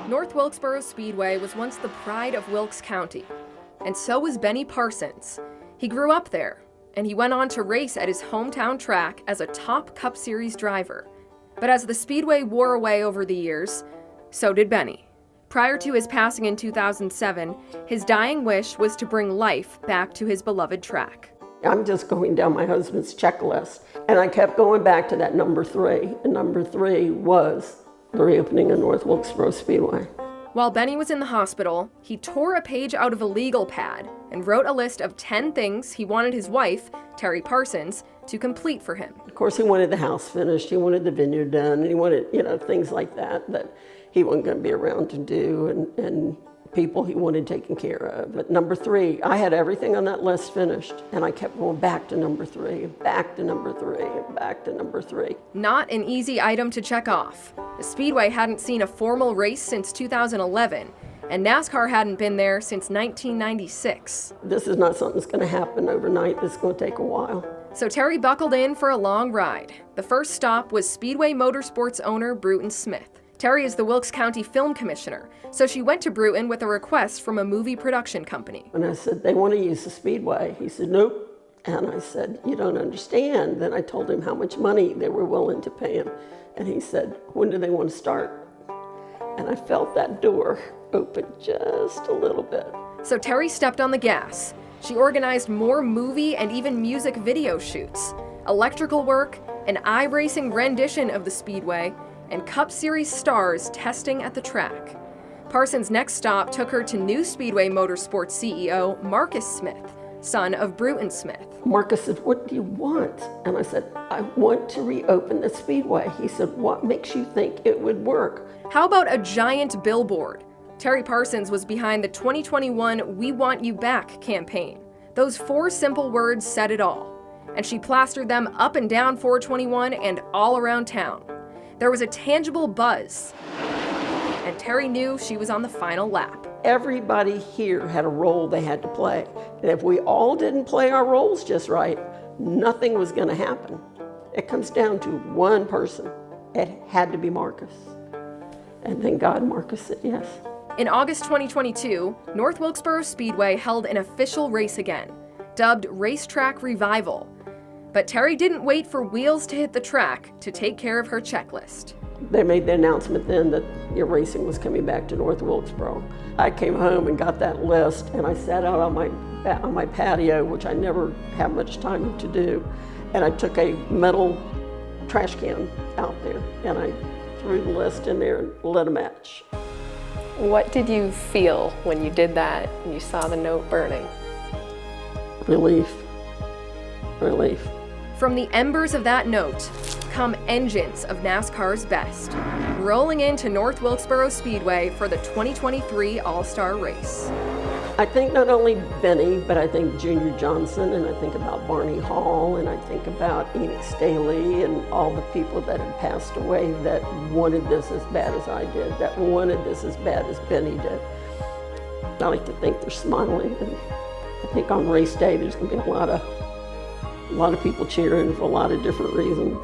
North Wilkesboro Speedway was once the pride of Wilkes County, and so was Benny Parsons. He grew up there, and he went on to race at his hometown track as a top Cup Series driver. But as the Speedway wore away over the years, so did Benny. Prior to his passing in 2007, his dying wish was to bring life back to his beloved track. I'm just going down my husband's checklist, and I kept going back to that number 3, and number 3 was the reopening of North Wilkesboro Speedway. While Benny was in the hospital, he tore a page out of a legal pad and wrote a list of 10 things he wanted his wife, Terri Parsons, to complete for him. Of course, he wanted the house finished, he wanted the vineyard done, and he wanted, things like that he wasn't going to be around to do, and people he wanted taken care of. But number 3, I had everything on that list finished, and I kept going back to number 3, and back to number 3, and back to number 3. Not an easy item to check off. The Speedway hadn't seen a formal race since 2011, and NASCAR hadn't been there since 1996. This is not something that's going to happen overnight. This is going to take a while. So Terri buckled in for a long ride. The first stop was Speedway Motorsports owner Bruton Smith. Terri is the Wilkes County Film Commissioner, so she went to Bruton with a request from a movie production company. And I said, they want to use the Speedway. He said, nope. And I said, you don't understand. Then I told him how much money they were willing to pay him. And he said, when do they want to start? And I felt that door open just a little bit. So Terri stepped on the gas. She organized more movie and even music video shoots, electrical work, an iRacing rendition of the Speedway, and Cup Series stars testing at the track. Parsons' next stop took her to new Speedway Motorsports CEO Marcus Smith, son of Bruton Smith. Marcus said, what do you want? And I said, I want to reopen the Speedway. He said, what makes you think it would work? How about a giant billboard? Terri Parsons was behind the 2021 We Want You Back campaign. Those 4 simple words said it all. And she plastered them up and down 421 and all around town. There was a tangible buzz, and Terri knew she was on the final lap. Everybody here had a role they had to play. And if we all didn't play our roles just right, nothing was going to happen. It comes down to one person. It had to be Marcus. And thank God Marcus said yes. In August 2022, North Wilkesboro Speedway held an official race again, dubbed Racetrack Revival. But Terri didn't wait for wheels to hit the track to take care of her checklist. They made the announcement then that racing was coming back to North Wilkesboro. I came home and got that list, and I sat out on my patio, which I never have much time to do, and I took a metal trash can out there, and I threw the list in there and lit a match. What did you feel when you did that and you saw the note burning? Relief. Relief. From the embers of that note come engines of NASCAR's best, rolling into North Wilkesboro Speedway for the 2023 All-Star Race. I think not only Benny, but I think Junior Johnson, and I think about Barney Hall, and I think about Enoch Staley, and all the people that had passed away that wanted this as bad as I did, that wanted this as bad as Benny did. I like to think they're smiling, and I think on race day there's going to be a lot of people cheering for a lot of different reasons.